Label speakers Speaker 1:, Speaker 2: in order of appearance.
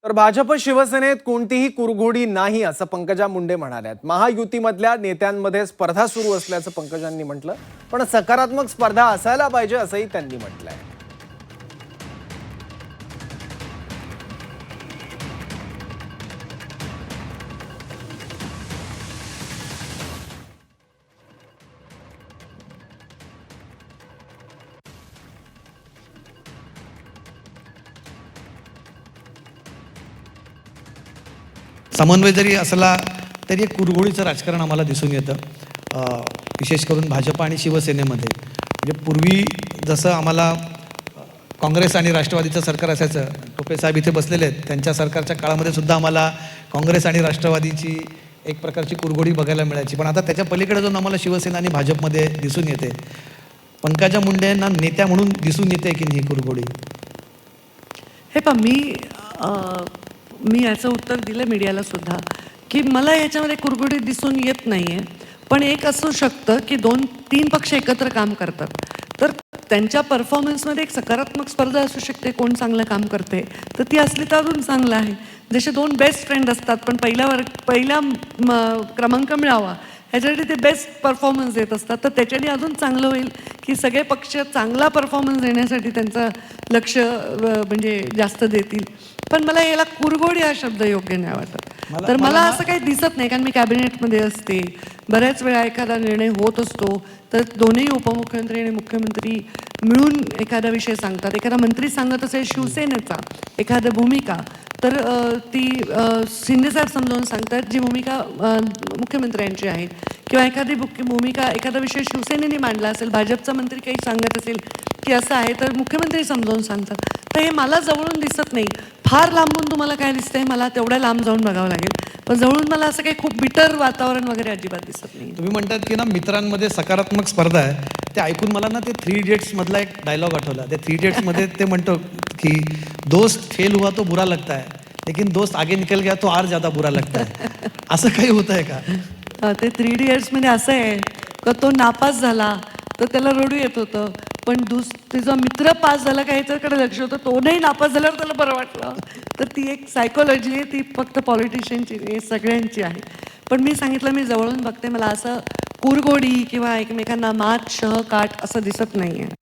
Speaker 1: तर भाजप शिवसेनेत कोणतीही कुरघोडी नाही असं पंकजा मुंडे म्हणाल्यात। महायुतीमधल्या नेत्यांमध्ये स्पर्धा सुरू असल्याचं पंकजांनी म्हटलं, पण सकारात्मक स्पर्धा असायला पाहिजे असंही त्यांनी म्हटलंय।
Speaker 2: समन्वय जरी असला तरी एक कुरघोडीचं राजकारण आम्हाला दिसून येतं, विशेष करून भाजप आणि शिवसेनेमध्ये। म्हणजे पूर्वी जसं आम्हाला काँग्रेस आणि राष्ट्रवादीचं सरकार असायचं, टोपे साहेब इथे बसलेले आहेत, त्यांच्या सरकारच्या काळामध्ये सुद्धा आम्हाला काँग्रेस आणि राष्ट्रवादीची एक प्रकारची कुरघोडी बघायला मिळायची। पण आता त्याच्या पलीकडे जाऊन आम्हाला शिवसेना आणि भाजपमध्ये दिसून येते। पंकजा मुंडेंना नेत्या म्हणून दिसून येते की नाही कुरघोडी?
Speaker 3: हे मी याचं उत्तर दिलं मीडियाला सुद्धा की मला याच्यामध्ये कुरघोडी दिसून येत नाही आहे। पण एक असू शकतं की 2-3 पक्ष एकत्र काम करतात, तर त्यांच्या परफॉर्मन्समध्ये एक सकारात्मक स्पर्धा असू शकते। कोण चांगलं काम करते तर ती असली तर अजून चांगलं आहे। जसे 2 बेस्ट फ्रेंड असतात, पण पहिला क्रमांक मिळावा ह्याच्यासाठी ते बेस्ट परफॉर्मन्स देत असतात, तर त्याच्याने अजून चांगलं होईल की सगळे पक्ष चांगला परफॉर्मन्स देण्यासाठी त्यांचं लक्ष म्हणजे जास्त देतील। पण मला याला कुरघोडी हा शब्द योग्य नाही वाटत। तर मला असं काही दिसत नाही, कारण मी कॅबिनेटमध्ये असते, बऱ्याच वेळा एखादा निर्णय होत असतो तर दोन्ही उपमुख्यमंत्री आणि मुख्यमंत्री मिळून एखादा विषय सांगतात। एखादा मंत्री सांगत असेल शिवसेनेचा एखादा भूमिका, तर ती शिंदेसाहेब समजावून सांगतात जी भूमिका मुख्यमंत्र्यांची आहे, किंवा एखादी भूमिका एखादा विषय शिवसेनेने मांडला असेल, भाजपचा मंत्री काही सांगत असेल की असं आहे तर मुख्यमंत्री समजावून सांगतात। तर हे मला जवळून दिसत नाही। फार लांबून तुम्हाला काय दिसतंय मला तेवढ्या लांब जाऊन बघावं लागेल, पण जवळून मला असं काही खूप बिटर वातावरण वगैरे अजिबात दिसत नाही।
Speaker 2: तुम्ही म्हणतात की ना मित्रांमध्ये सकारात्मक स्पर्धा आहे, ते ऐकून मला ना ते 3 इडियट्स मधला एक डायलॉग आठवला। ते 3 इडियट्स मध्ये ते म्हणतो की दोस्त फेल हुआ तो बुरा लगता है, लेकिन दोस्त आगे निकल गया तो और ज्यादा बुरा लगता है। असं काही होत आहे का?
Speaker 3: ते 3 इडियट्स मध्ये असं आहे का तो नापास झाला तर त्याला रडू येत होतं, पण तिचा मित्र पास झाला का ह्याच्याकडे लक्ष होतं, तो नाही नापास झाल्यावर त्याला बरं वाटलं। तर ती एक सायकोलॉजी आहे, ती फक्त पॉलिटिशियनची सगळ्यांची आहे। पण मी सांगितलं मी जवळून बघते, मला असं कुरघोडी किंवा एकमेकांना मात शह काट असं दिसत नाही आहे।